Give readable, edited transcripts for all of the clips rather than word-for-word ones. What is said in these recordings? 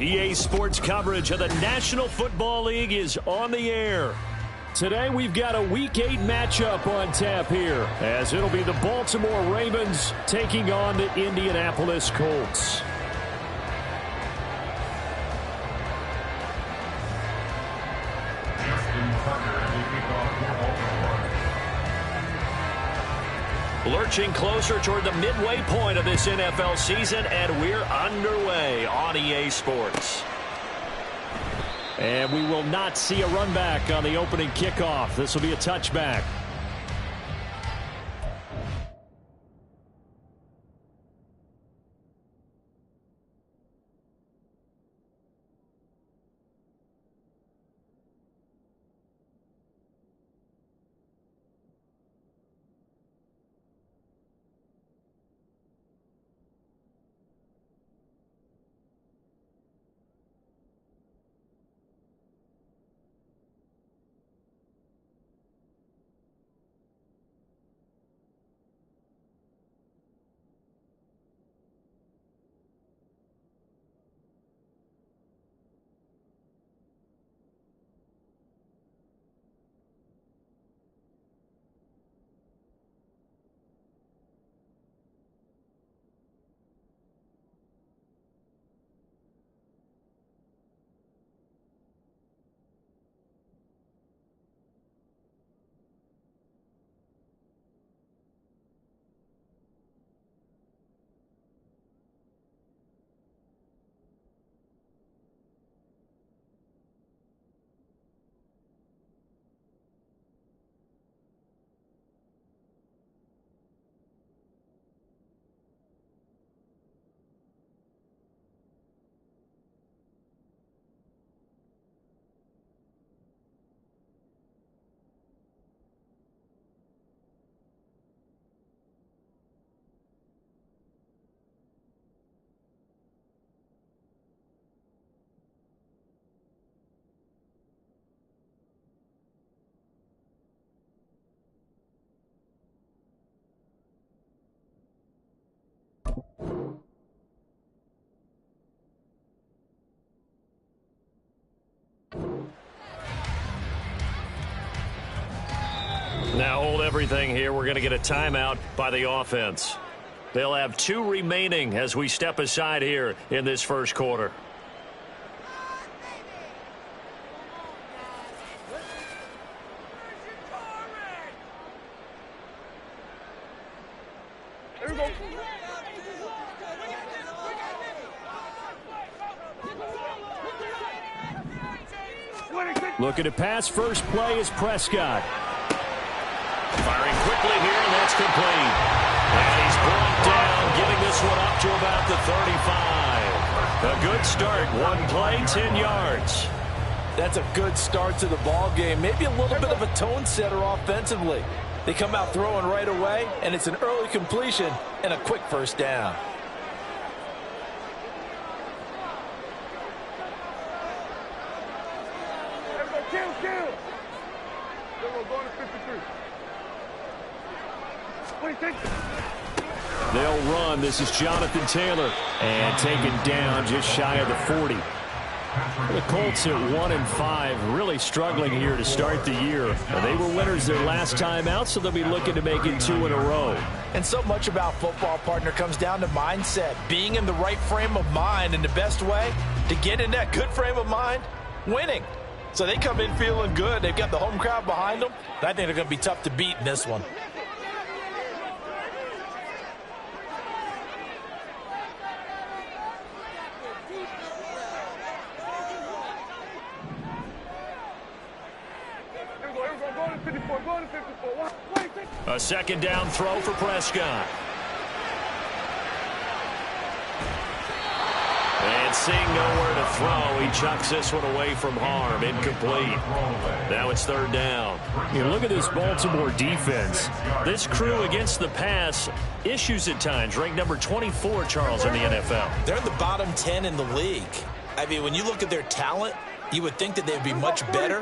EA Sports coverage of the National Football League is on the air. Today we've got a Week 8 matchup on tap here, as it'll be the Baltimore Ravens taking on the Indianapolis Colts. Lurching closer toward the midway point of this NFL season, and we're underway on EA Sports. And we will not see a run back on the opening kickoff. This will be a touchback. Now hold everything here. We're going to get a timeout by the offense. They'll have 2 remaining as we step aside here in this first quarter. Looking to pass. First play is Prescott. Firing quickly here, and that's complete. And he's brought down, giving this one up to about the 35. A good start. 1 play, 10 yards. That's a good start to the ball game. Maybe a little bit of a tone setter offensively. They come out throwing right away, and it's an early completion and a quick first down. They'll run. This is Jonathan Taylor. And taken down just shy of the 40. The Colts at 1-5, really struggling here to start the year. They were winners their last time out, so they'll be looking to make it 2 in a row. And so much about football, partner, comes down to mindset. Being in the right frame of mind, and the best way to get in that good frame of mind, winning. So they come in feeling good. They've got the home crowd behind them. I think they're going to be tough to beat in this one. A second down throw for Prescott. And seeing nowhere to throw, he chucks this one away from harm. Incomplete. Now it's third down. You look at this Baltimore defense. This crew against the pass, issues at times. Ranked number 24, Charles, in the NFL. They're in the bottom 10 in the league. I mean, when you look at their talent, you would think that they'd be much better.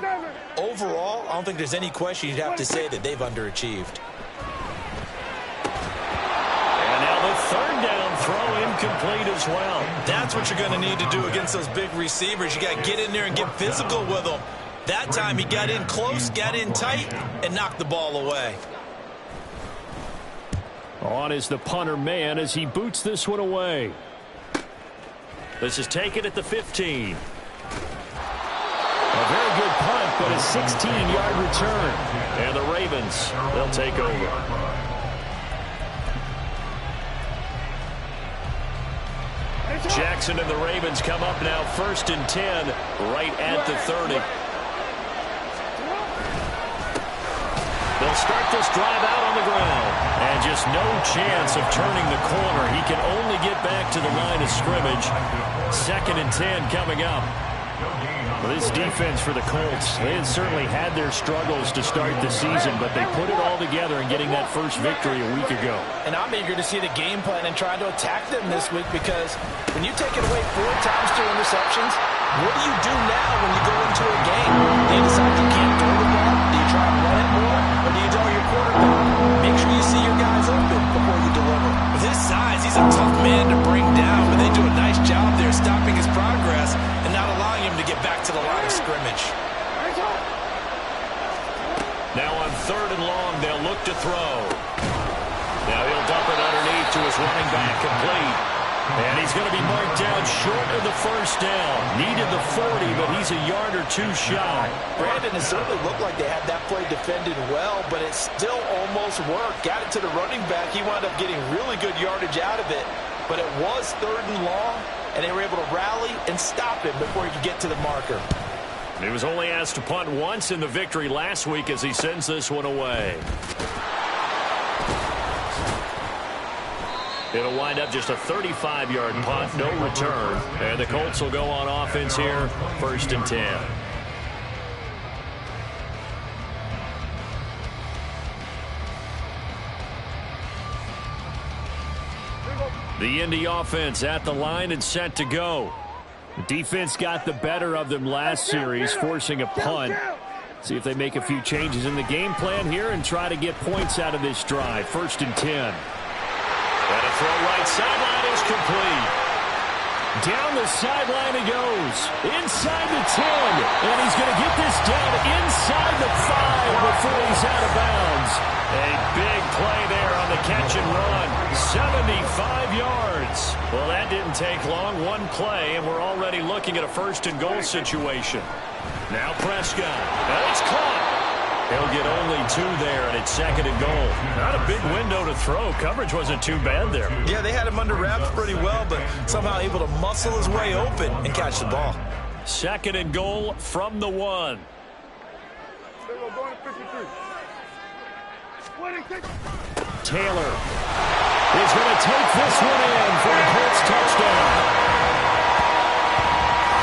Overall, I don't think there's any question you'd have to say that they've underachieved. And now the third down throw incomplete as well. That's what you're going to need to do against those big receivers. You got to get in there and get physical with them. That time he got in close, got in tight, and knocked the ball away. On is the punter man as he boots this one away. This is taken at the 15. A very good punt, but a 16-yard return. And the Ravens, they'll take over. Jackson and the Ravens come up now 1st and 10, right at the 30. They'll start this drive out on the ground. And just no chance of turning the corner. He can only get back to the line of scrimmage. 2nd and 10 coming up. Well, this defense for the Colts, they had certainly had their struggles to start the season, but they put it all together in getting that first victory a week ago. And I'm eager to see the game plan and try to attack them this week, because when you take it away 4 times to interceptions, what do you do now when you go into a game? Do you decide you can't throw the ball? Do you try to run it more? Or do you tell your quarterback, make sure you see your guys open before you deliver? With his size, he's a tough man to bring down, but they do a nice job there stopping his progress and not allowing him to get back to the line of scrimmage. Now on 3rd and long, they'll look to throw. Now he'll dump it underneath to his running back, complete. And he's going to be marked down short of the first down. Needed the 40, but he's a yard or 2 shy. Brandon, it certainly looked like they had that play defended well, but it still almost worked. Got it to the running back. He wound up getting really good yardage out of it. But it was 3rd and long, and they were able to rally and stop him before he could get to the marker. He was only asked to punt once in the victory last week as he sends this one away. It'll wind up just a 35-yard punt, no return. And the Colts will go on offense here, 1st and 10. The Indy offense at the line and set to go. The defense got the better of them last series, forcing a punt. See if they make a few changes in the game plan here and try to get points out of this drive. 1st and 10. And a throw right sideline is complete. Down the sideline he goes. Inside the 10. And he's going to get this down inside the 5 before he's out of bounds. A big play there on the catch and run. 75 yards. Well, that didn't take long. One play, and we're already looking at a 1st and goal situation. Now Prescott. And it's caught. He'll get only 2 there, and it's 2nd and goal. Not a big window to throw. Coverage wasn't too bad there. Yeah, they had him under wraps pretty well, but somehow able to muscle his way open and catch the ball. 2nd and goal from the 1. Taylor is going to take this one in for a Colts touchdown.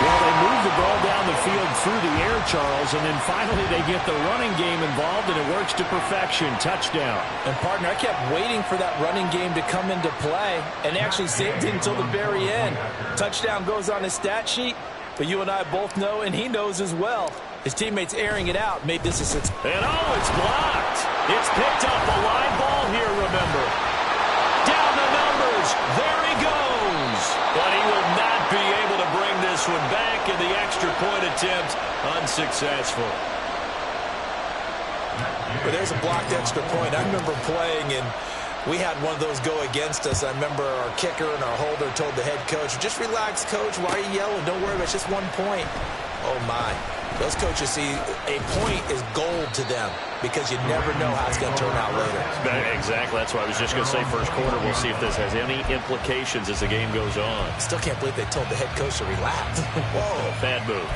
Well, they moved the ball down the field through the air, Charles, and then finally they get the running game involved, and it works to perfection. Touchdown. And, partner, I kept waiting for that running game to come into play and actually saved it until the very end. Touchdown goes on his stat sheet, but you and I both know, and he knows as well, his teammates airing it out made this a success. And, it's blocked. It's picked up. A live ball here, remember. Down the numbers. There he goes. But he will not be able to bring this one back, and the extra point attempt unsuccessful. But there's a blocked extra point. I remember playing, and we had one of those go against us. I remember our kicker and our holder told the head coach, just relax, coach. Why are you yelling? Don't worry about it. It's just 1 point. Oh, my. Those coaches see a point is gold to them because you never know how it's going to turn out later. Exactly. That's why I was just going to say first quarter. We'll see if this has any implications as the game goes on. Still can't believe they told the head coach to relax. Whoa. Bad move.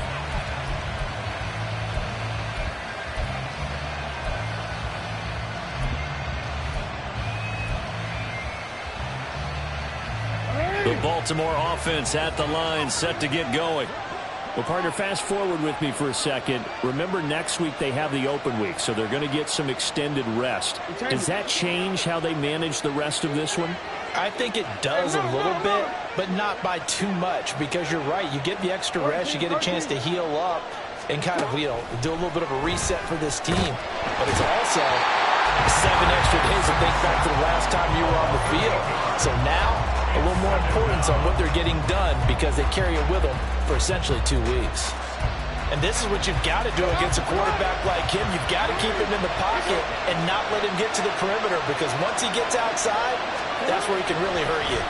The Baltimore offense at the line, set to get going. Well, partner, fast forward with me for a second. Remember, next week they have the open week, so they're going to get some extended rest. Does that change how they manage the rest of this one? I think it does a little bit, but not by too much, because you're right. You get the extra rest, you get a chance to heal up and kind of, do a little bit of a reset for this team. But it's also 7 extra days to think back to the last time you were on the field. So now, a little more importance on what they're getting done because they carry it with them for essentially 2 weeks. And this is what you've got to do against a quarterback like him. You've got to keep him in the pocket and not let him get to the perimeter because once he gets outside, that's where he can really hurt you.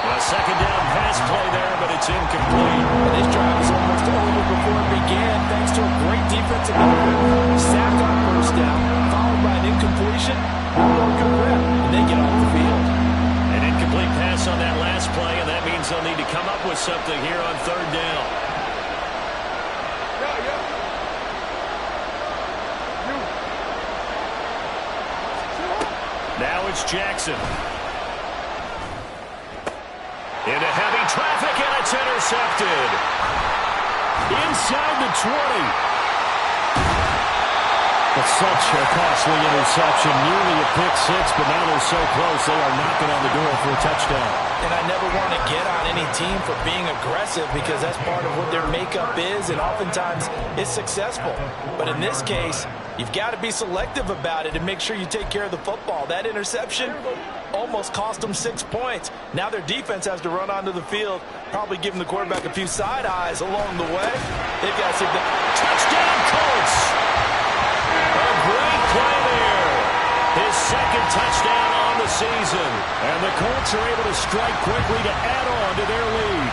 A second down pass play there, but it's incomplete. And this drive was almost over before it began thanks to a great defensive effort. Sack on first down, followed by an incompletion. No more good rep, and they get off the field. An incomplete pass on that last play, and that means they'll need to come up with something here on third down. Now it's Jackson. Into heavy traffic, and it's intercepted. Inside the 20. It's such a costly interception, nearly a pick six, but now they're so close they are knocking on the door for a touchdown. And I never want to get on any team for being aggressive because that's part of what their makeup is, and oftentimes it's successful. But in this case, you've got to be selective about it and make sure you take care of the football. That interception almost cost them 6 points. Now their defense has to run onto the field, probably giving the quarterback a few side eyes along the way. They've got to see the touchdown, Colts. A great play there. His second touchdown on the season. And the Colts are able to strike quickly to add on to their lead.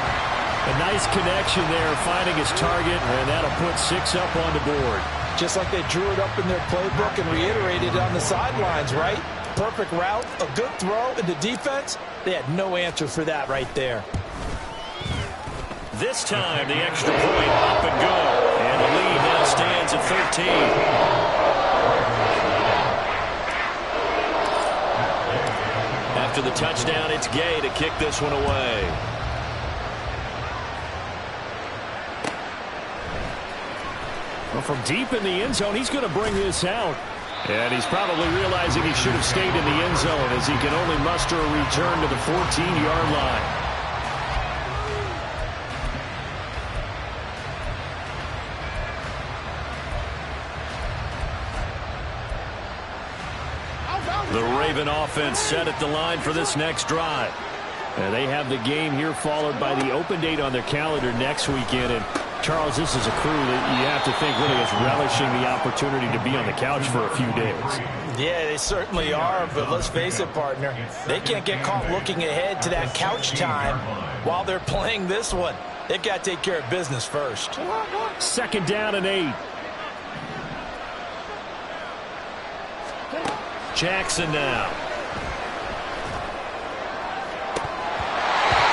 A nice connection there, finding his target, and that'll put 6 up on the board. Just like they drew it up in their playbook and reiterated it on the sidelines, right? Perfect route, a good throw, and the defense, they had no answer for that right there. This time, the extra point up and good. And the lead now stands at 13. After the touchdown, it's Gay to kick this one away. Well, from deep in the end zone, he's going to bring this out. And he's probably realizing he should have stayed in the end zone as he can only muster a return to the 14-yard line. The Raven offense set at the line for this next drive. And they have the game here followed by the open date on their calendar next weekend. And, Charles, this is a crew that you have to think really is relishing the opportunity to be on the couch for a few days. Yeah, they certainly are, but let's face it, partner. They can't get caught looking ahead to that couch time while they're playing this one. They've got to take care of business first. Second down and 8. Jackson now.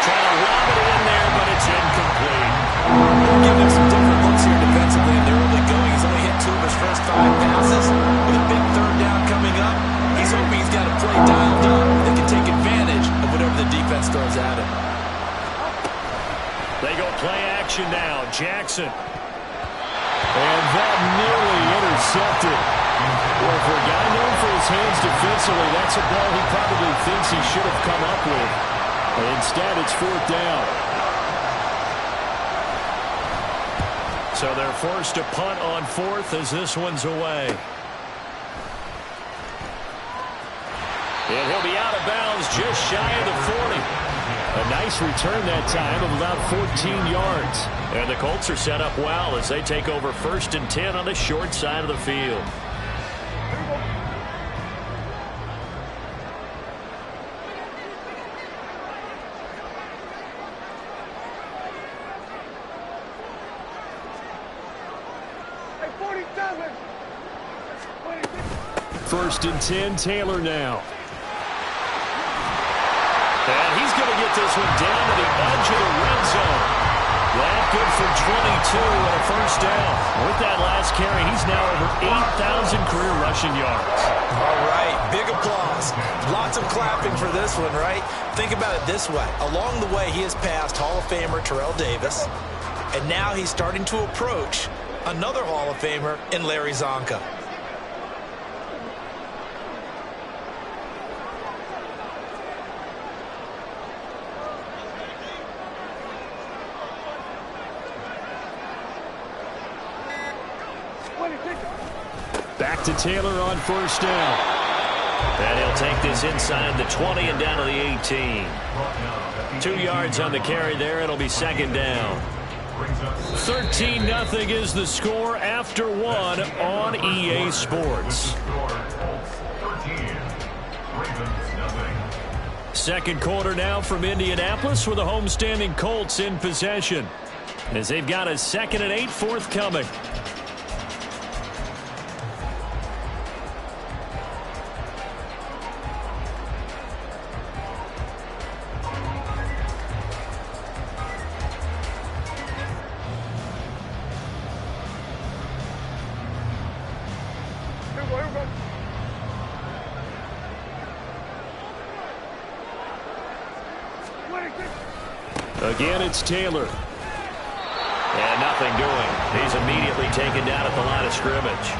Trying to lob it in there, but it's incomplete. They're giving him some different looks here defensively. In the early going, he's only hit 2 of his first 5 passes. With a big third down coming up, he's hoping he's got a play dialed up that can take advantage of whatever the defense throws at him. They go play action now. Jackson. And that nearly intercepted. Well, for a guy known for his hands defensively, that's a ball he probably thinks he should have come up with. But instead, it's 4th down. So they're forced to punt on 4th as this one's away. And he'll be out of bounds just shy of the 40. A nice return that time of about 14 yards. And the Colts are set up well as they take over 1st and 10 on the short side of the field. First and 10, Taylor now. And he's going to get this one down to the edge of the red zone. That good for 22 and a 1st down. With that last carry, he's now over 8,000 career rushing yards. All right, big applause. Lots of clapping for this one, right? Think about it this way. Along the way, he has passed Hall of Famer Terrell Davis, and now he's starting to approach another Hall of Famer in Larry Zonka. Back to Taylor on 1st down. And he'll take this inside the 20 and down to the 18. 2 yards on the carry there. It'll be 2nd down. 13-0 is the score after 1 on EA Sports. Second quarter now from Indianapolis with the homestanding Colts in possession, as they've got a 2nd and 8 forthcoming. Again, it's Taylor. And nothing doing. He's immediately taken down at the line of scrimmage.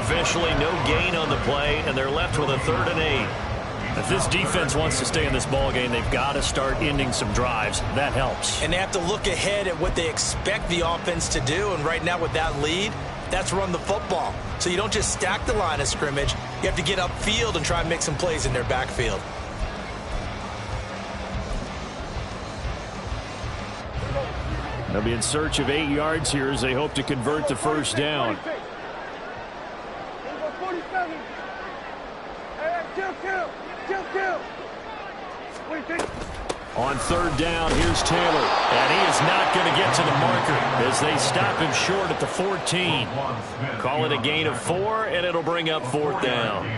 Officially no gain on the play, and they're left with a 3rd and 8. If this defense wants to stay in this ball game, they've got to start ending some drives. That helps. And they have to look ahead at what they expect the offense to do, and right now with that lead, that's run the football. So you don't just stack the line of scrimmage. You have to get upfield and try and make some plays in their backfield. They'll be in search of 8 yards here as they hope to convert the 1st down. On 3rd down, here's Taylor. And he is not going to get to the marker as they stop him short at the 14. Call it a gain of 4, and it'll bring up 4th down.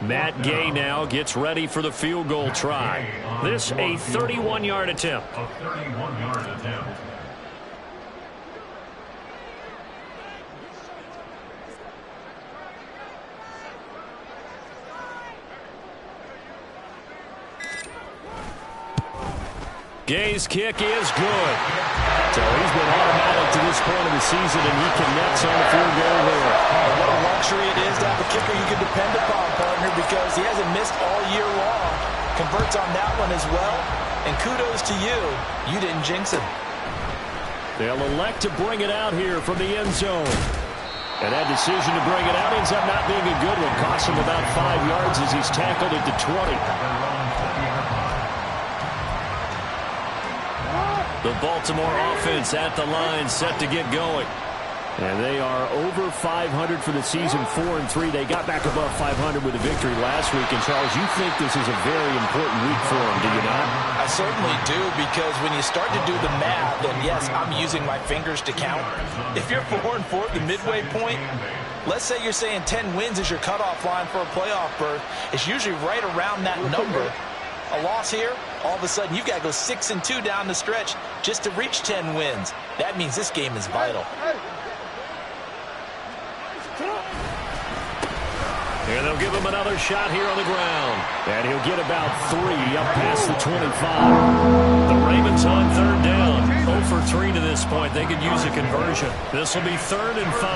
Matt Gay now gets ready for the field goal try. This a 31-yard attempt. Gay's kick is good. So he's been automatic to this point of the season, and he connects on the field goal there. What a luxury it is to have a kicker you can depend upon, partner, because he hasn't missed all year long. Converts on that one as well. And kudos to you. You didn't jinx him. They'll elect to bring it out here from the end zone. And that decision to bring it out ends up not being a good one. Costs him about 5 yards as he's tackled at the 20. The Baltimore offense at the line, set to get going. And they are over 500 for the season, 4-3. They got back above 500 with a victory last week. And, Charles, you think this is a very important week for them, do you not? I certainly do, because when you start to do the math, and yes, I'm using my fingers to count. If you're 4-4 at the midway point, let's say you're saying 10 wins is your cutoff line for a playoff berth. It's usually right around that number. A loss here, all of a sudden you've got to go 6-2 down the stretch just to reach 10 wins. That means this game is vital. And they'll give him another shot here on the ground. And he'll get about 3 up past the 25. The Ravens on third down. 0 for 3 to this point. They could use a conversion. This will be 3rd and 5.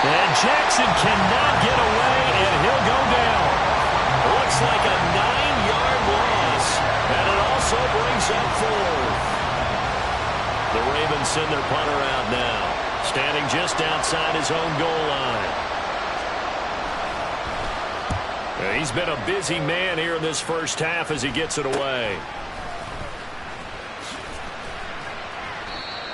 And Jackson cannot get away, and he'll go down. Looks like a 9-yard loss. And it also brings up 4th. The Ravens send their punter out now, standing just outside his own goal line. He's been a busy man here in this first half as he gets it away.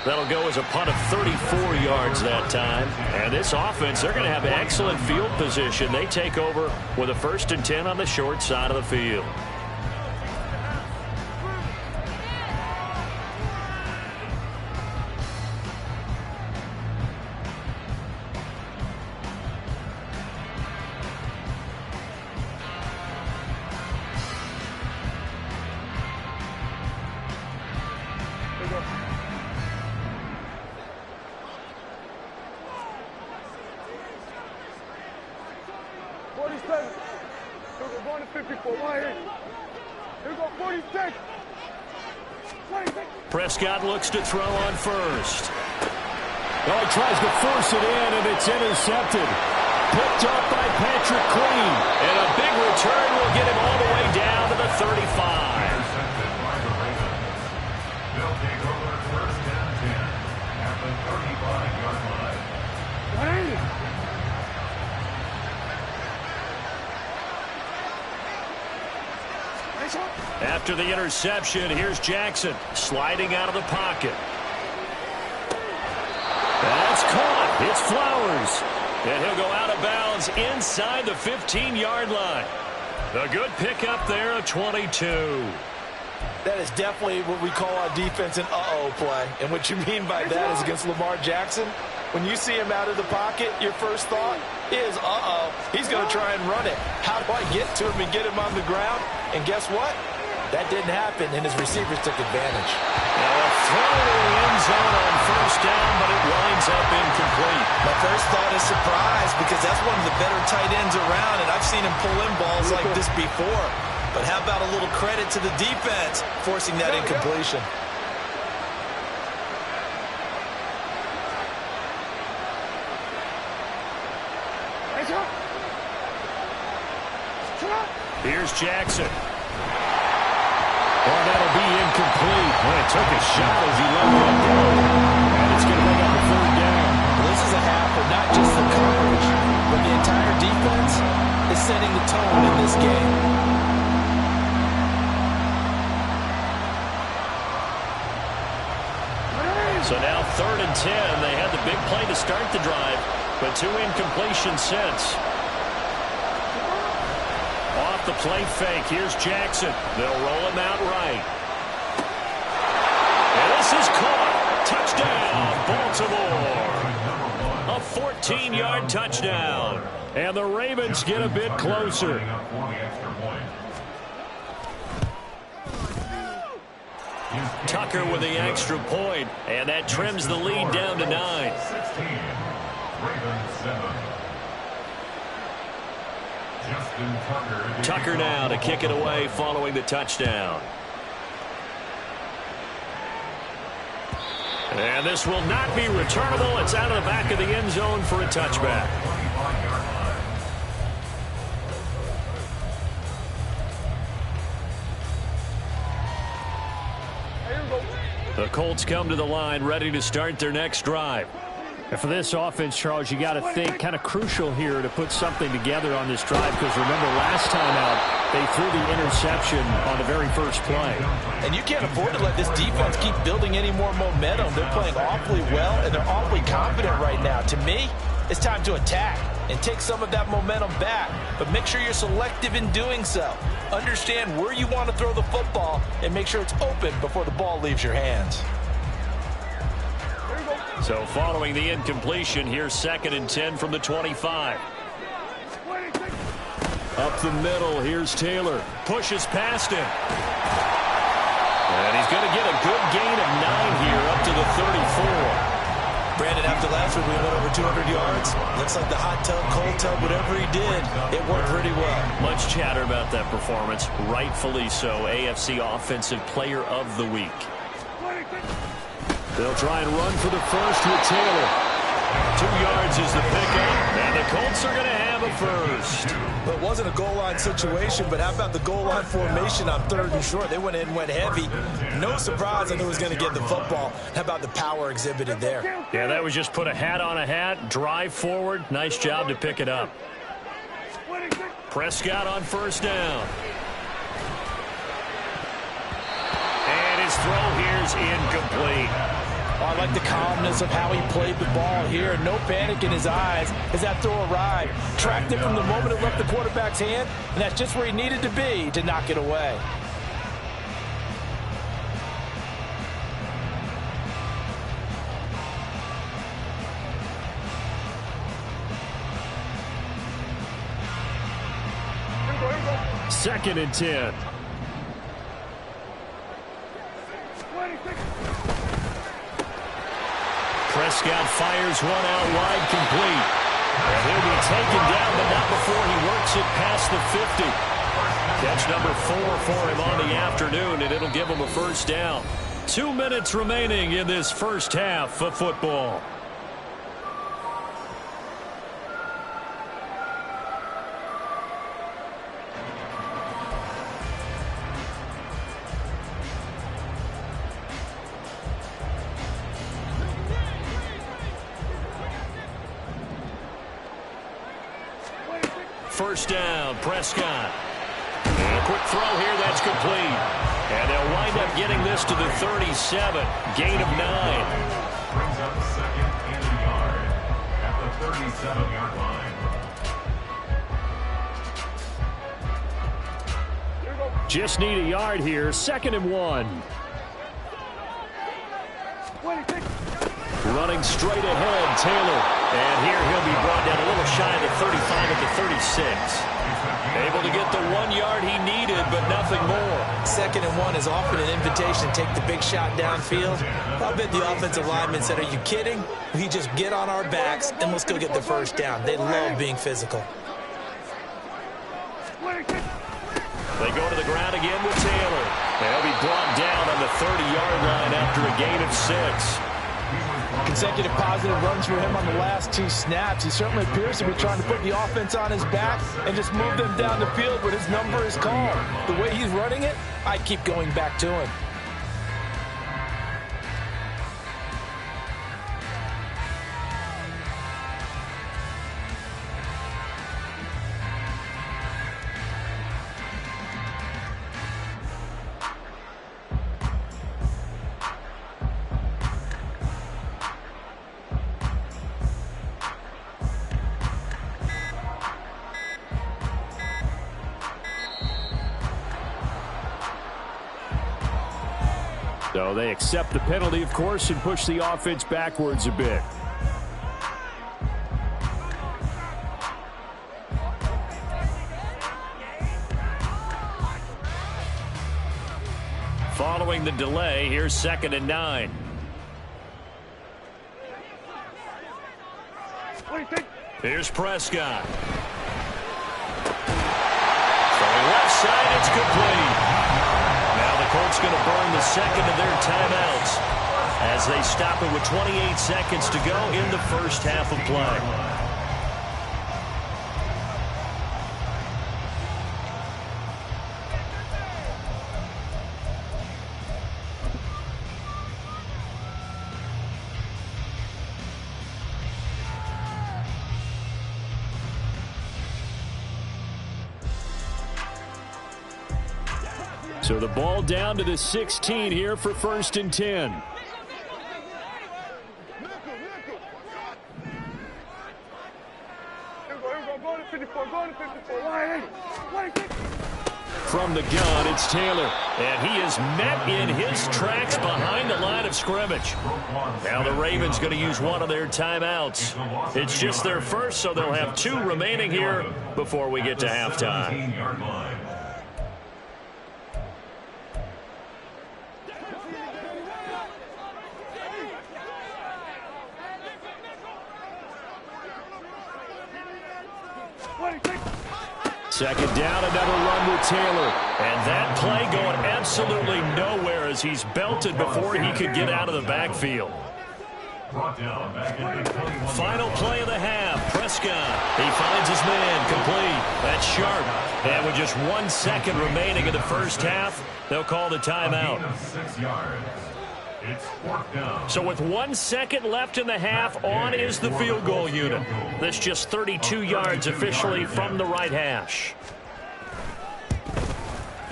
That'll go as a punt of 34 yards that time. And this offense, they're going to have excellent field position. They take over with a 1st and 10 on the short side of the field. Prescott looks to throw on first. Well, he tries to force it in, and it's intercepted. Picked up by Patrick Queen. And a big return will get him all the way down to the 35. They'll take over 1st and 10 at the 35-yard line. After the interception, here's Jackson sliding out of the pocket. That's caught. It's Flowers. And he'll go out of bounds inside the 15-yard line. A good pickup there, a 22. That is definitely what we call on defense an uh-oh play. And what you mean by that is against Lamar Jackson, when you see him out of the pocket, your first thought is, uh-oh, he's going to try and run it. How do I get to him and get him on the ground? And guess what? That didn't happen, and his receivers took advantage. Now a throw to the end zone on 1st down, but it winds up incomplete. My first thought is surprise, because that's one of the better tight ends around, and I've seen him pull in balls like this before. But how about a little credit to the defense forcing that incompletion? Here's Jackson. Oh, that'll be incomplete. Well, it took a shot as he let that go. And it's going to bring up a 3rd down. This is a half where not just the coverage, but the entire defense is setting the tone in this game. So now 3rd and 10. They had the big play to start the drive, but 2 incompletions since. Off the play fake, here's Jackson. They'll roll him out right. And this is caught. Touchdown, Baltimore. A 14-yard touchdown. And the Ravens get a bit closer. Tucker with the extra point, and that trims the lead down to 9. 16, Ravens 7. Tucker now to kick it away following the touchdown. And this will not be returnable. It's out of the back of the end zone for a touchback. The Colts come to the line ready to start their next drive. And for this offense, Charles, you got to think kind of crucial here to put something together on this drive, because remember last time out they threw the interception on the very first play. And you can't afford to let this defense keep building any more momentum. They're playing awfully well, and they're awfully confident right now. To me, it's time to attack and take some of that momentum back, but make sure you're selective in doing so. Understand where you want to throw the football and make sure it's open before the ball leaves your hands. So following the incompletion, here's 2nd and 10 from the 25. Up the middle, here's Taylor. Pushes past him. And he's going to get a good gain of 9 here up to the 34. Brandon, after last week, we went over 200 yards. Looks like the hot tub, cold tub, whatever he did, it worked pretty well. Much chatter about that performance. Rightfully so. AFC Offensive Player of the Week. They'll try and run for the first with Taylor. 2 yards is the pickup, and the Colts are going to have a first. Well, it wasn't a goal line situation, but how about the goal line formation on 3rd and short? They went in and went heavy. No surprise, I knew he was going to get the football. How about the power exhibited there? Yeah, that was just put a hat on a hat, drive forward. Nice job to pick it up. Prescott on 1st down. And his throw here is incomplete. Oh, I like the calmness of how he played the ball here. No panic in his eyes as that throw arrived. Tracked it from the moment it left the quarterback's hand, and that's just where he needed to be to knock it away. Second and 10. Prescott fires one out wide, complete. And he'll be taken down, but not before he works it past the 50. Catch number 4 for him on the afternoon, and it'll give him a first down. 2 minutes remaining in this first half of football. First down, Prescott. And a quick throw here, that's complete. And they'll wind up getting this to the 37. Gain of 9. Brings up 2nd and a yard at the 37-yard line. Just need a yard here. 2nd and 1. Running straight ahead, Taylor. And here he'll be brought down a little shy of the 35 at the 36. Able to get the 1 yard he needed, but nothing more. 2nd and 1 is often an invitation to take the big shot downfield. I bet the offensive lineman said, are you kidding? We just get on our backs and we'll still get the first down. They love being physical. They go to the ground again with Taylor. They'll be brought down on the 30-yard line after a gain of 6. Consecutive positive runs for him on the last 2 snaps. He certainly appears to be trying to put the offense on his back and just move them down the field, but his number is called. The way he's running it, I keep going back to him. So they accept the penalty, of course, and push the offense backwards a bit. Following the delay, here's 2nd and 9. Here's Prescott. Throwing left side, it's complete. Now the Colts going to burn the 2nd of their timeouts as they stop it with 28 seconds to go in the first half of play. So the ball down to the 16 here for 1st and 10. From the gun, it's Taylor. And he is met in his tracks behind the line of scrimmage. Now the Ravens going to use one of their timeouts. It's just their first, so they'll have 2 remaining here before we get to halftime. Second down, another run with Taylor. And that play going absolutely nowhere as he's belted before he could get out of the backfield. Final play of the half. Prescott. He finds his man. Complete. That's Sharp. And with just 1 second remaining in the first half, they'll call the timeout. So with 1 second left in the half, on is the field goal unit. That's just 32 yards officially from the right hash.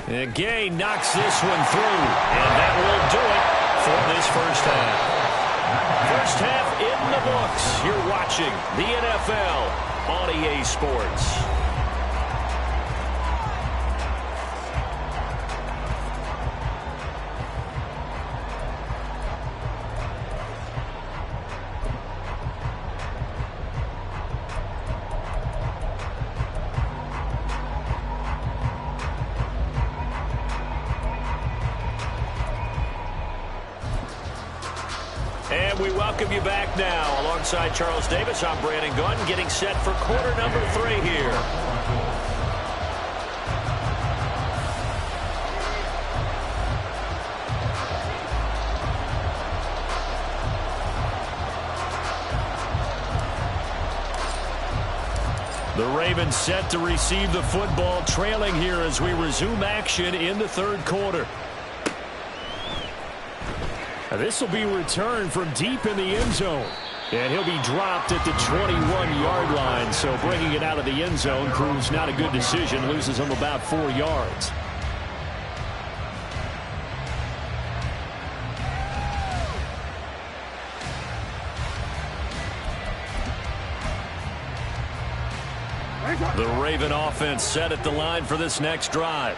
And Gay knocks this one through. And that will do it for this first half. First half in the books. You're watching the NFL on EA Sports. And we welcome you back now. Alongside Charles Davis, I'm Brandon Gunn, getting set for quarter number 3 here. The Ravens set to receive the football, trailing here as we resume action in the third quarter. This will be returned from deep in the end zone. And he'll be dropped at the 21-yard line. So bringing it out of the end zone proves not a good decision. Loses him about 4 yards. The Raven offense set at the line for this next drive.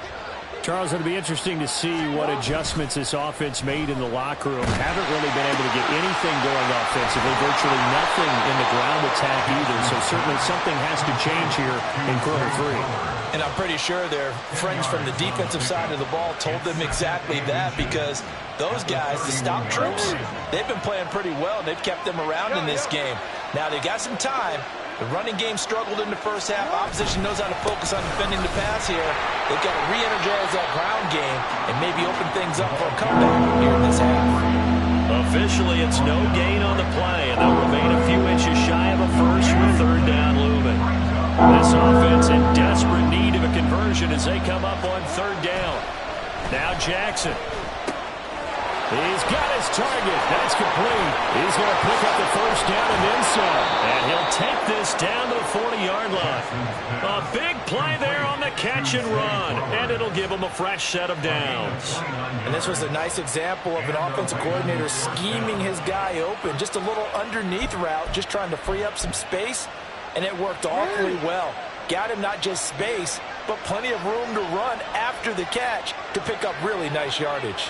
Charles, it'll be interesting to see what adjustments this offense made in the locker room. Haven't really been able to get anything going offensively. Virtually nothing in the ground attack either. So certainly something has to change here in quarter 3. And I'm pretty sure their friends from the defensive side of the ball told them exactly that, because those guys, the stop troops, they've been playing pretty well. They've kept them around in this game. Now they got some time. The running game struggled in the first half. Opposition knows how to focus on defending the pass here. They've got to re-energize that ground game and maybe open things up for a comeback here in this half. Officially, it's no gain on the play, and they'll remain a few inches shy of a first with third down looming. This offense in desperate need of a conversion as they come up on third down. Now Jackson. He's got his target. That's complete. He's going to pick up the first down and then some. And he'll take this down to the 40-yard line. A big play there on the catch and run. And it'll give him a fresh set of downs. And this was a nice example of an offensive coordinator scheming his guy open. Just a little underneath route, just trying to free up some space. And it worked awfully well. Got him not just space, but plenty of room to run after the catch to pick up really nice yardage.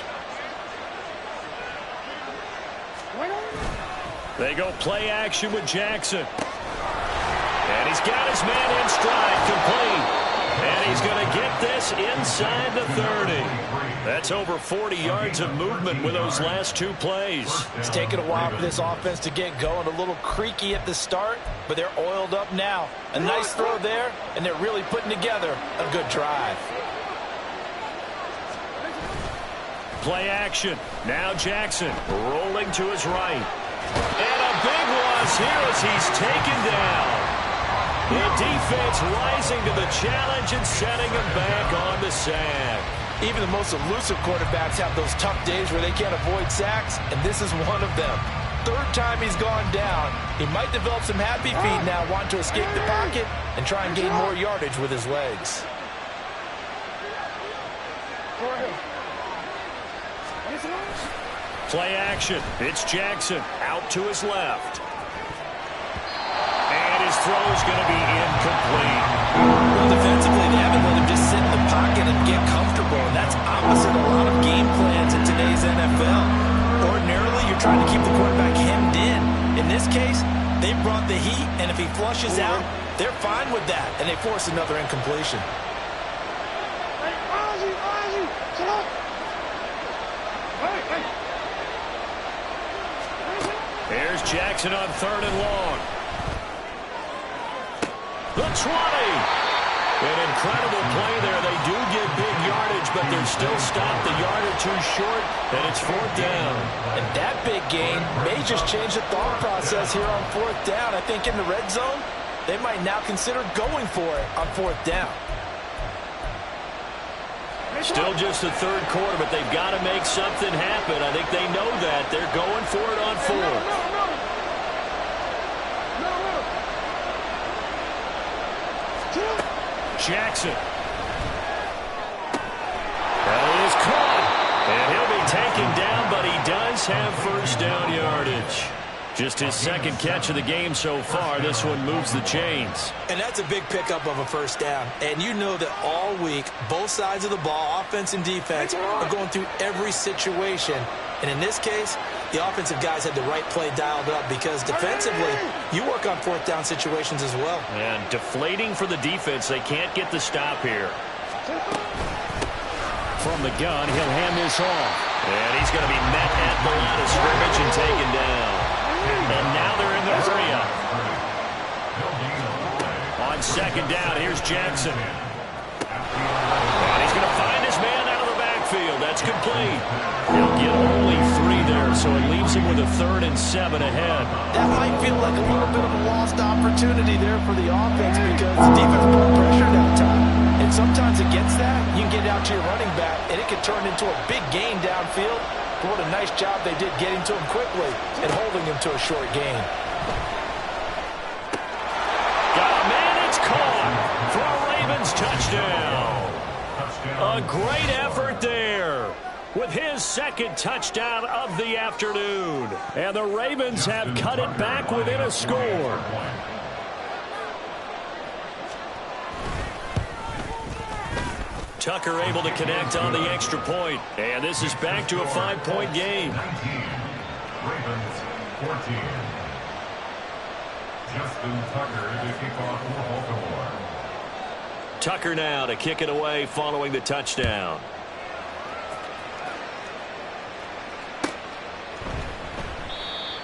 They go play action with Jackson. And he's got his man in stride, complete. And he's going to get this inside the 30. That's over 40 yards of movement with those last 2 plays. It's taken a while for this offense to get going. A little creaky at the start, but they're oiled up now. A nice throw there, and they're really putting together a good drive. Play action. Now Jackson rolling to his right. And a big loss here as he's taken down. The defense rising to the challenge and setting him back on the sack. Even the most elusive quarterbacks have those tough days where they can't avoid sacks, and this is one of them. Third time he's gone down. He might develop some happy feet now, wanting to escape the pocket and try and gain more yardage with his legs. Play action. It's Jackson out to his left. And his throw is going to be incomplete. Well, defensively, they haven't let him just sit in the pocket and get comfortable, and that's opposite a lot of game plans in today's NFL. Ordinarily, you're trying to keep the quarterback hemmed in. In this case, they brought the heat, and if he flushes out, they're fine with that, and they force another incompletion. Here's Jackson on 3rd and long. The 20. An incredible play there. They do get big yardage, but they're still stopped a yard or two short, and it's 4th down. And that big gain may just change the thought process here on 4th down. I think in the red zone, they might now consider going for it on 4th down. Still just the 3rd quarter, but they've got to make something happen. I think they know that. They're going for it on 4th. Jackson. That is caught. And he'll be taken down, but he does have 1st down yardage. Just his 2nd catch of the game so far. This one moves the chains. And that's a big pickup of a 1st down. And you know that all week, both sides of the ball, offense and defense, are going through every situation. And in this case, the offensive guys had the right play dialed up because defensively, you work on 4th down situations as well. And deflating for the defense. They can't get the stop here. From the gun, he'll hand this off. And he's going to be met at the line of scrimmage and taken down. And now they're in the hurry up. On 2nd down, here's Jackson. And he's going to find his man out of the backfield. That's complete. He'll get only 3 there, so it leaves him with a 3rd and 7 ahead. That might feel like a little bit of a lost opportunity there for the offense because the defense brought pressure that time. And sometimes against that, you can get out to your running back, and it can turn into a big gain downfield. But what a nice job they did getting to him quickly and holding him to a short gain. Got a man, it's caught for a Ravens touchdown. A great effort there with his 2nd touchdown of the afternoon. And the Ravens have cut it back within a score. Tucker able to connect on the extra point. And this is back to a 5-point game. 19, Ravens 14. Justin Tucker to kick off for Baltimore. Tucker now to kick it away following the touchdown.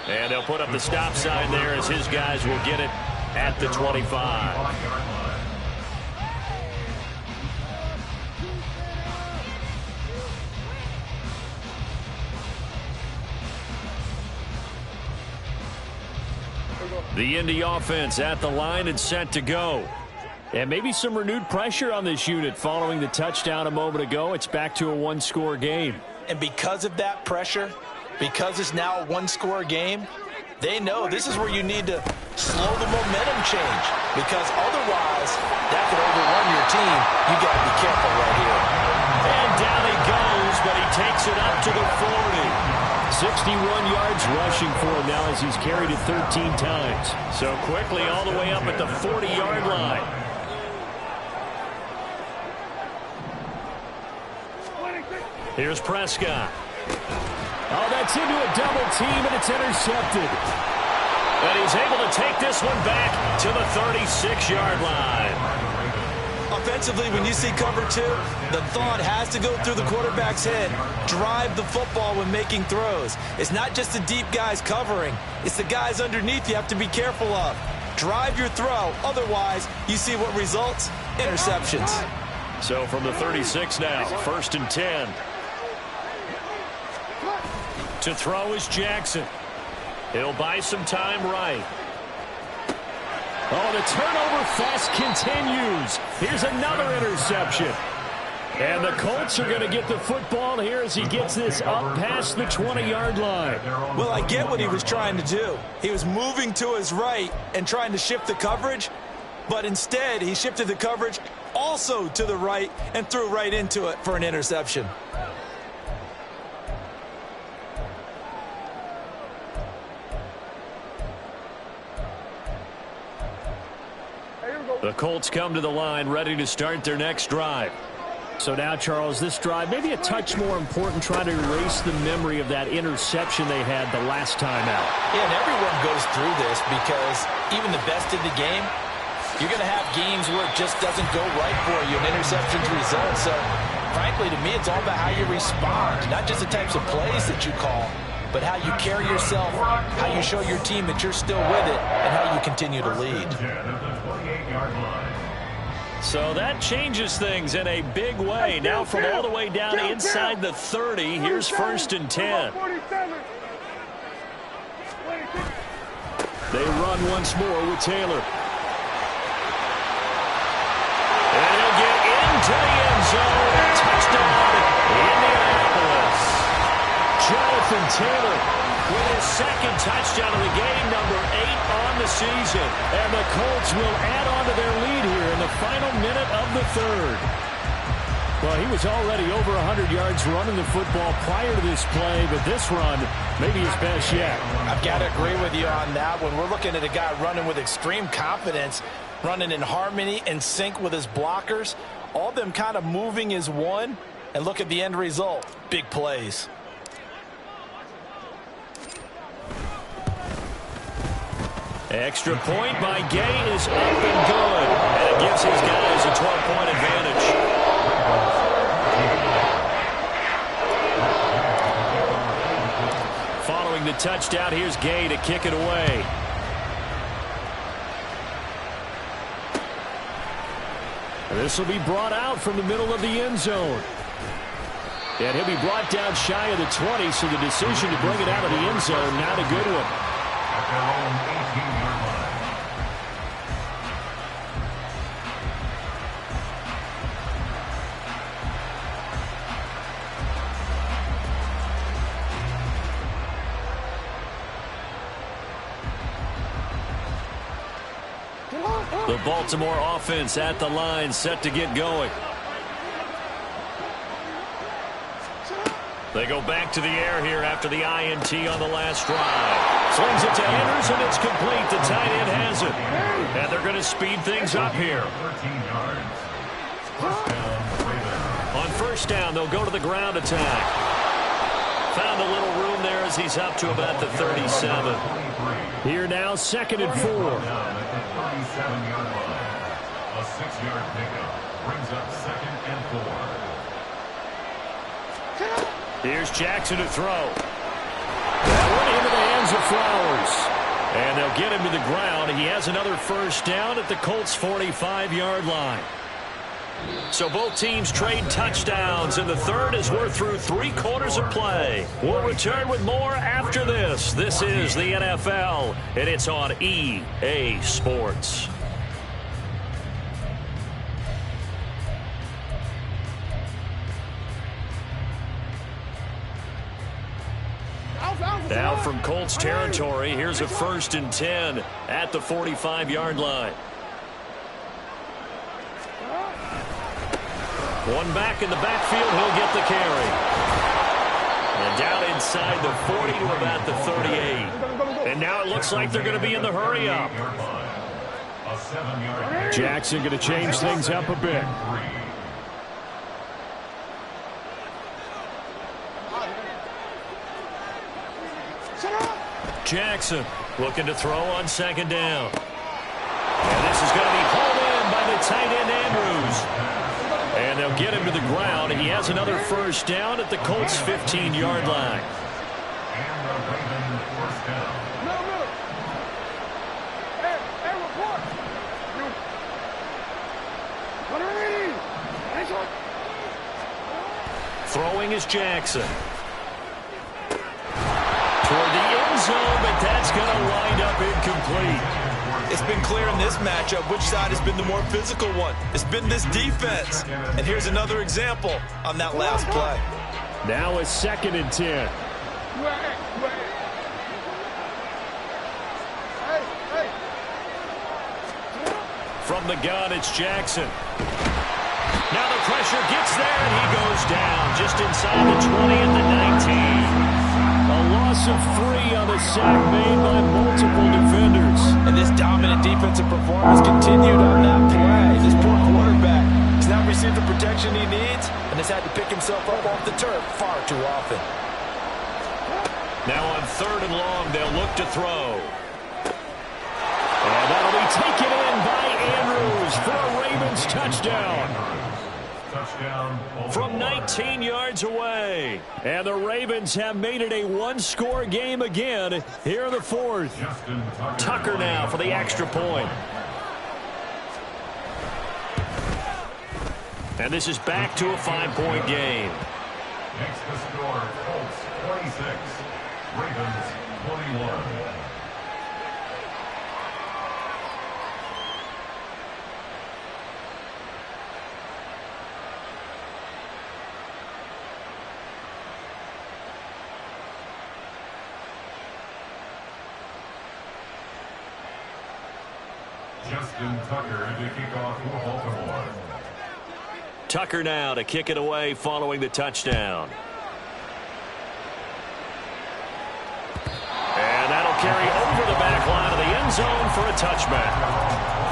And they'll put up the stop sign there as his guys will get it at the 25. The Indy offense at the line and set to go. And maybe some renewed pressure on this unit following the touchdown a moment ago. It's back to a 1-score game. And because of that pressure, because it's now a 1-score game, they know this is where you need to slow the momentum change. Because otherwise, that could overrun your team. You got to be careful right here. And down he goes, but he takes it up to the 40. 61 yards rushing for him now as he's carried it 13 times. So quickly all the way up at the 40-yard line. Here's Prescott. Oh, that's into a double team, and it's intercepted. And he's able to take this one back to the 36-yard line. Offensively, when you see cover 2, the thought has to go through the quarterback's head. Drive the football when making throws. It's not just the deep guys covering. It's the guys underneath you have to be careful of. Drive your throw. Otherwise, you see what results? Interceptions. So from the 36 now, 1st and 10. To throw is Jackson. He'll buy some time right. Oh, the turnover fest continues. Here's another interception. And the Colts are going to get the football here as he gets this up past the 20-yard line. Well, I get what he was trying to do. He was moving to his right and trying to shift the coverage, but instead he shifted the coverage also to the right and threw right into it for an interception. The Colts come to the line ready to start their next drive. So now, Charles, this drive maybe a touch more important, trying to erase the memory of that interception they had the last time out. Yeah, and everyone goes through this because even the best in the game, you're going to have games where it just doesn't go right for you, and interceptions result. So, frankly, to me, it's all about how you respond, not just the types of plays that you call, but how you carry yourself, how you show your team that you're still with it, and how you continue to lead. So that changes things in a big way. Now from all the way down inside the 30, here's 1st and 10. They run once more with Taylor. And he'll get into the end zone. Touchdown, Indianapolis. Jonathan Taylor with his 2nd touchdown of the game, number 8 on the season. And the Colts will add on to their lead here in the final minute of the 3rd. Well, he was already over 100 yards running the football prior to this play, but this run may be his best yet. I've got to agree with you on that one. We're looking at a guy running with extreme confidence, running in harmony and sync with his blockers. All of them kind of moving as one. And look at the end result. Big plays. Extra point by Gay is up and good. And it gives his guys a 12-point advantage. Following the touchdown, here's Gay to kick it away. This will be brought out from the middle of the end zone. And he'll be brought down shy of the 20, so the decision to bring it out of the end zone, not a good one. At their own 18-yard line. The Baltimore offense at the line, set to get going. They go back to the air here after the INT on the last drive. Swings it to Andrews, and it's complete. The tight end has it. And they're going to speed things up here. 13 yards. First down, Ravens. On 1st down, they'll go to the ground attack. Found a little room there as he's up to about the 37. Here now, 2nd and 4. Down at the 37-yard line. A 6-yard pickup brings up 2nd and 4. Here's Jackson to throw. That one into the hands of Flowers. And they'll get him to the ground. He has another 1st down at the Colts' 45-yard line. So both teams trade touchdowns in the 3rd as we're through 3 quarters of play. We'll return with more after this. This is the NFL, and it's on EA Sports. Now from Colts territory, here's a 1st and 10 at the 45-yard line. One back in the backfield, he'll get the carry. And down inside the 40 to about the 38. And now it looks like they're going to be in the hurry up. Jackson going to change things up a bit. Jackson looking to throw on 2nd down. And this is going to be hauled in by the tight end Andrews. And they'll get him to the ground. He has another 1st down at the Colts' 15-yard line. And the Ravens first down. Throwing is Jackson. Toward the end zone, but that's going to wind up incomplete. It's been clear in this matchup which side has been the more physical one. It's been this defense. And here's another example on that last play. Now it's 2nd and 10. From the gun, it's Jackson. Now the pressure gets there, and he goes down just inside the 20 at the 19. A loss of 3 on the sack made by multiple defenders. And this dominant defensive performance continued on that play. This poor quarterback has not received the protection he needs and has had to pick himself up off the turf far too often. Now on 3rd and long, they'll look to throw. And that'll be taken in by Andrews for a Ravens touchdown. From 19 yards away. And the Ravens have made it a one-score game again here in the 4th. Tucker now for the extra point. And this is back to a 5-point game. Next to score, Colts 26, Ravens 21. Justin Tucker to kick off for Baltimore. Tucker now to kick it away following the touchdown. And that'll carry over the back line of the end zone for a touchback.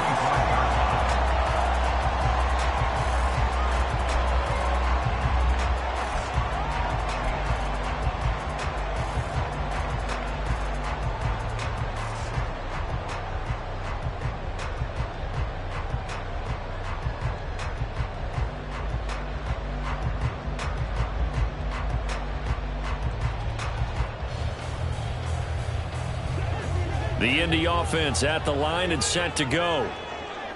The Indy offense at the line and set to go.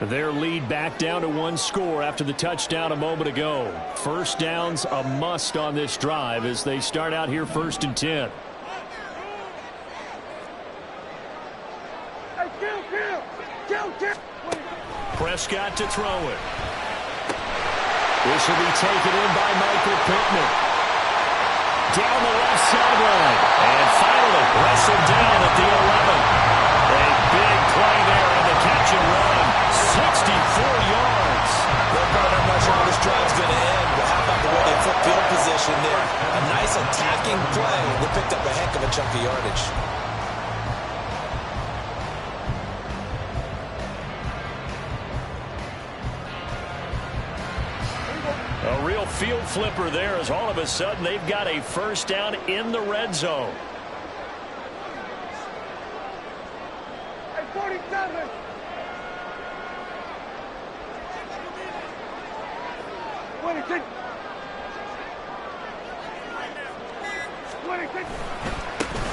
Their lead back down to 1 score after the touchdown a moment ago. First down's a must on this drive as they start out here 1st and 10. Prescott to throw it. This will be taken in by Michael Pittman. Down the left sideline. And finally wrestled down at the 11. A big play there on the catch and run. 64 yards. Look, I'm not much how this drive's going to end, but how about the way they flip field position there? A nice attacking play. They picked up a heck of a chunk of yardage. A real field flipper there as all of a sudden they've got a first down in the red zone. 47.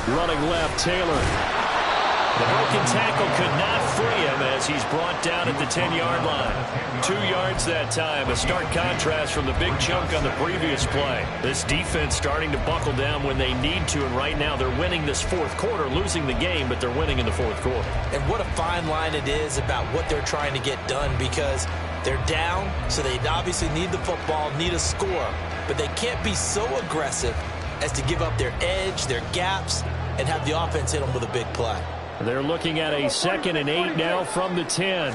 Running left, Taylor. The broken tackle could not free him as he's brought down at the 10-yard line. 2 yards that time, a stark contrast from the big chunk on the previous play. This defense starting to buckle down when they need to, and right now they're winning this 4th quarter, losing the game, but they're winning in the 4th quarter. And what a fine line it is about what they're trying to get done, because they're down, so they obviously need the football, need a score, but they can't be so aggressive as to give up their edge, their gaps, and have the offense hit them with a big play. They're looking at a 2nd and 8 now from the 10.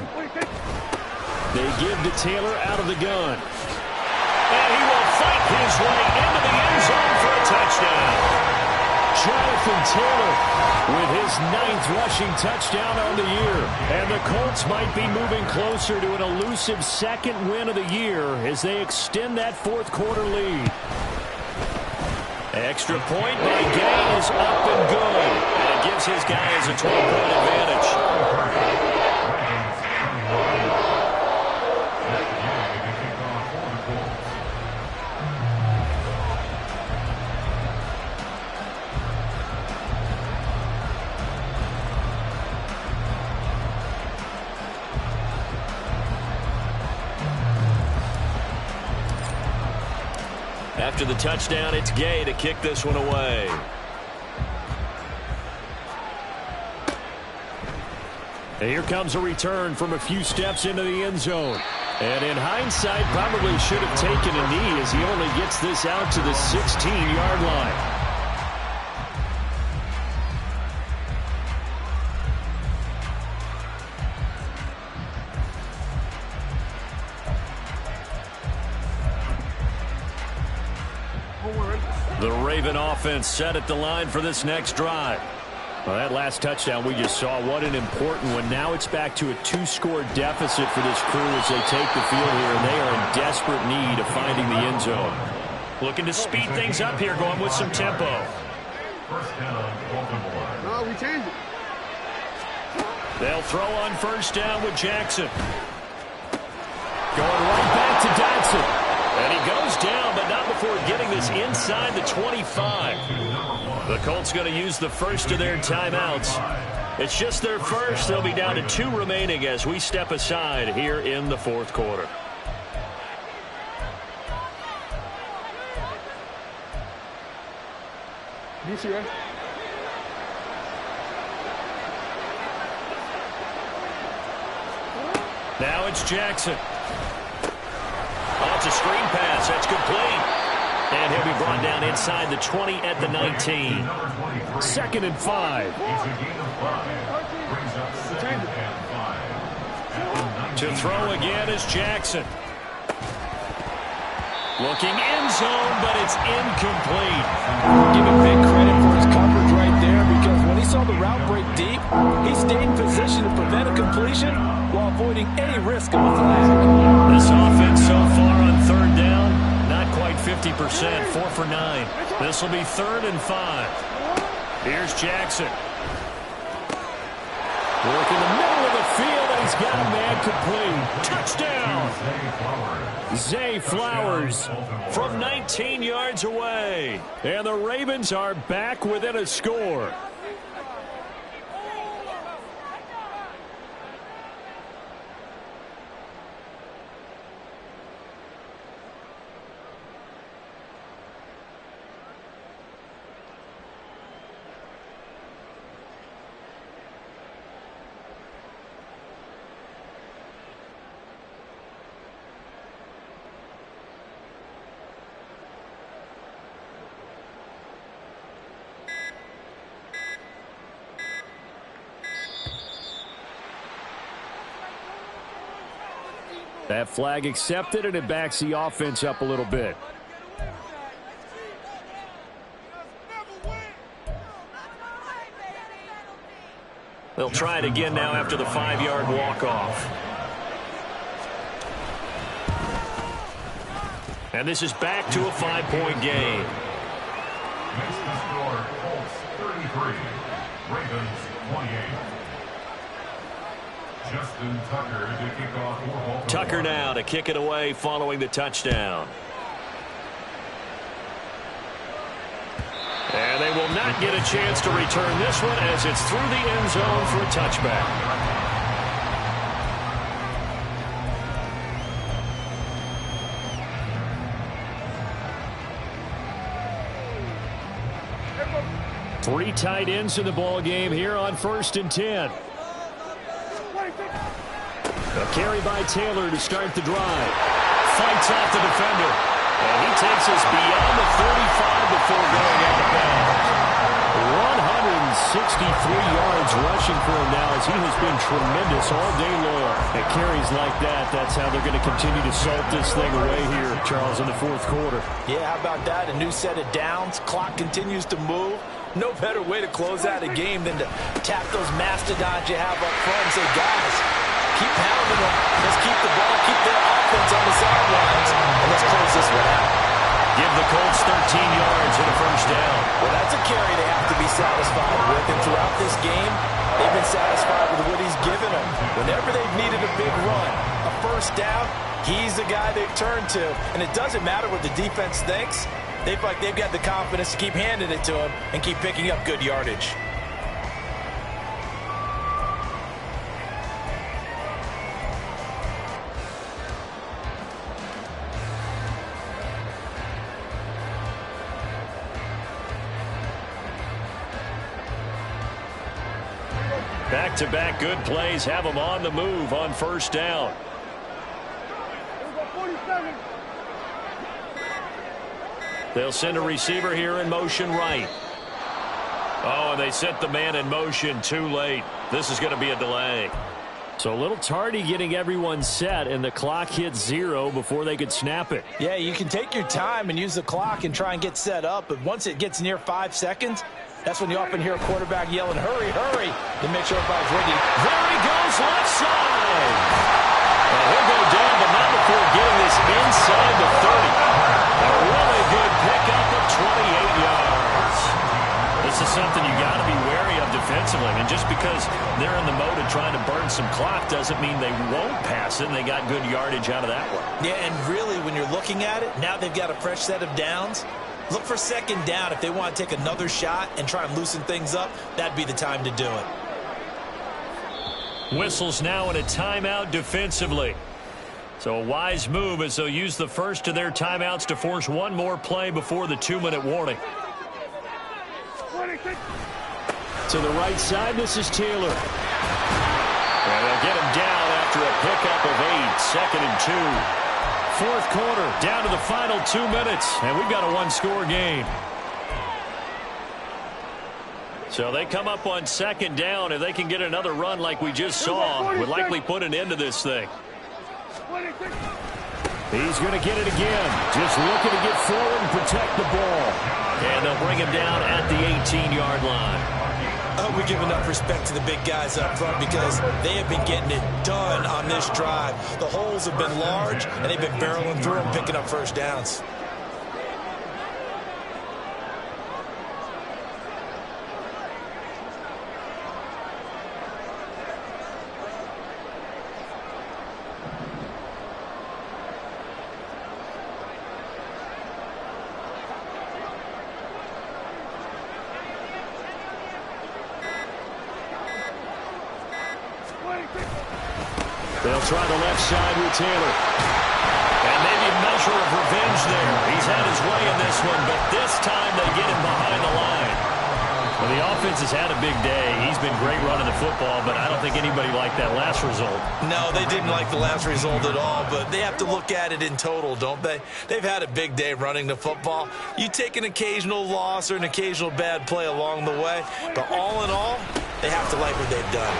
They give to Taylor out of the gun. And he will fight his way into the end zone for a touchdown. Jonathan Taylor with his 9th rushing touchdown on the year. And the Colts might be moving closer to an elusive 2nd win of the year as they extend that 4th quarter lead. Extra point by Gay is up and good. And it gives his guys a 12-point advantage. After the touchdown, it's Gay to kick this one away. And here comes a return from a few steps into the end zone. And in hindsight, probably should have taken a knee as he only gets this out to the 16-yard line. The Raven offense set at the line for this next drive. Well, that last touchdown we just saw, what an important one. Now it's back to a 2-score deficit for this crew as they take the field here, and they are in desperate need of finding the end zone. Looking to speed things up here, going with some tempo. First down, Baltimore. No, we changed it. They'll throw on first down with Jackson. Going right back to Dodson. And he goes down, but not before getting this inside the 25. The Colts going to use the first of their timeouts. It's just their first. They'll be down to 2 remaining as we step aside here in the 4th quarter. Now it's Jackson. Oh, it's a screen pass. That's complete. And he'll be brought down inside the 20 at the 19. 2nd and 5. It's a gain of 5. Brings up 2nd and 5. To throw again is Jackson. Looking end zone, but it's incomplete. Give him big credit for his coverage right there, because when he saw the route break deep, he stayed in position to prevent a completion while avoiding any risk of a flag. This offense so far on 3rd down, not quite 50%, 4 for 9. This will be 3rd and 5. Here's Jackson. Work in the middle of the field, and he's got a man complete. Touchdown! Zay Flowers from 19 yards away. And the Ravens are back within a score. That flag accepted, and it backs the offense up a little bit. They'll try it again now after the 5-yard walk-off. And this is back to a 5-point game. Makes the score Colts 33, Ravens 28. Justin Tucker to kick off for Baltimore. Tucker now to kick it away following the touchdown. And they will not get a chance to return this one as it's through the end zone for a touchback. Three tight ends in the ball game here on 1st and 10. A carry by Taylor to start the drive. Fights off the defender. And he takes us beyond the 35 before going out of bounds. 163 yards rushing for him now, as he has been tremendous all day long. At carries like that, that's how they're going to continue to salt this thing away here, Charles, in the 4th quarter. Yeah, how about that? A new set of downs. Clock continues to move. No better way to close out a game than to tap those mastodons you have up front and say, guys, keep pounding them. Let's keep the ball, keep their offense on the sidelines, and let's close this one out. Give the Colts 13 yards and a 1st down. Well, that's a carry they have to be satisfied with, and throughout this game, they've been satisfied with what he's given them. Whenever they've needed a big run, a 1st down, he's the guy they've turned to, and it doesn't matter what the defense thinks. They feel like they've got the confidence to keep handing it to him and keep picking up good yardage. Back-to-back good plays have them on the move on 1st down. They'll send a receiver here in motion right. Oh, and they sent the man in motion too late. This is going to be a delay. So a little tardy getting everyone set, and the clock hits 0 before they could snap it. Yeah, you can take your time and use the clock and try and get set up, but once it gets near 5 seconds, that's when you often hear a quarterback yelling, hurry, hurry, to make sure everybody's ready. There he goes, left side. Well, he'll go down, but not before getting this inside the 30. A really good pickup of 28 yards. This is something you got to be wary of defensively. And just because they're in the mode of trying to burn some clock doesn't mean they won't pass it, and they got good yardage out of that one. Yeah, and really, when you're looking at it, now they've got a fresh set of downs. Look for 2nd down. If they want to take another shot and try and loosen things up, that'd be the time to do it. Whistles now in a timeout defensively. So a wise move as they'll use the first of their timeouts to force one more play before the 2-minute warning. To the right side, this is Taylor. And they'll get him down after a pickup of 8, 2nd and 2. Fourth quarter, down to the final 2 minutes, and we've got a one-score game. So they come up on 2nd down. If they can get another run like we just saw, would likely put an end to this thing. He's going to get it again. Just looking to get forward and protect the ball. And they'll bring him down at the 18-yard line. I hope we give enough respect to the big guys up front because they have been getting it done on this drive. The holes have been large, and they've been barreling through them, picking up first downs. They'll try the left side with Taylor. And maybe a measure of revenge there. He's had his way in this one, but this time they get him behind the line. Well, the offense has had a big day. He's been great running the football, but I don't think anybody liked that last result. No, they didn't like the last result at all, but they have to look at it in total, don't they? They've had a big day running the football. You take an occasional loss or an occasional bad play along the way, but all in all, they have to like what they've done.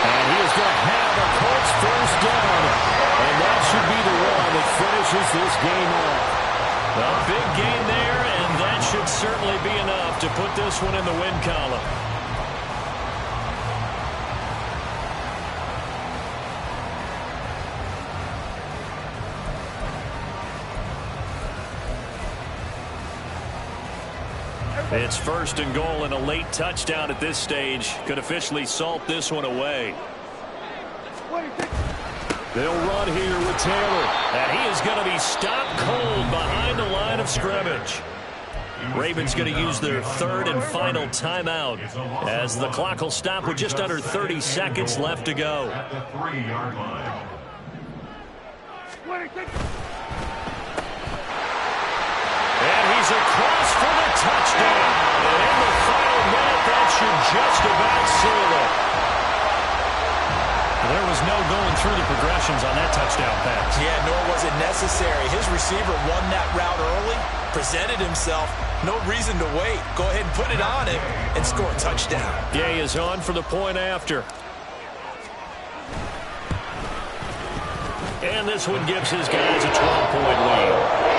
And he is going to have a Colts first down. And that should be the one that finishes this game off. A big gain there, and that should certainly be enough to put this one in the win column. It's 1st and goal, and a late touchdown at this stage could officially salt this one away. They'll run here with Taylor, and he is going to be stopped cold behind the line of scrimmage. Ravens going to use their 3rd and final timeout as the clock will stop with just under 30 seconds left to go. At the 3-yard line. And he's across for the touchdown. And in the final minute, that should just about seal it. There was no going through the progressions on that touchdown pass. Yeah, nor was it necessary. His receiver won that route early, presented himself. No reason to wait. Go ahead and put it on him and score a touchdown. Gay is on for the point after. And this one gives his guys a 12-point lead.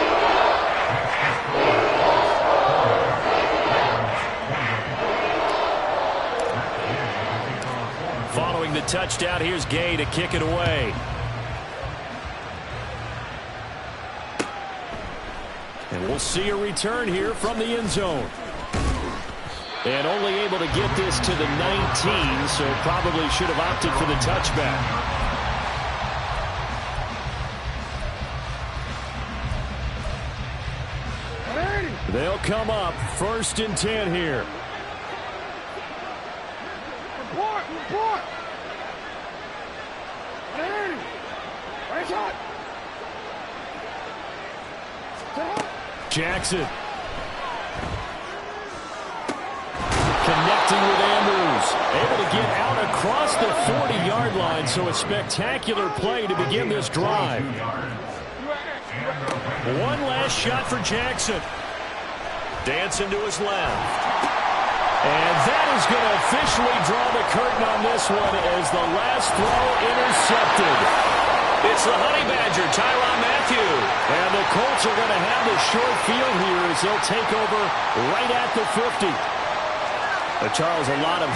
Following the touchdown, here's Gay to kick it away. And we'll see a return here from the end zone. And only able to get this to the 19, so probably should have opted for the touchback. They'll come up 1st and 10 here. Report! Jackson. Connecting with Andrews. Able to get out across the 40-yard line, so a spectacular play to begin this drive. One last shot for Jackson. Dancing to his left. And that is going to officially draw the curtain on this one as the last throw intercepted. It's the Honey Badger, Tyrann Mathieu. And the Colts are going to have the short field here as they'll take over right at the 50. Charles, a lot of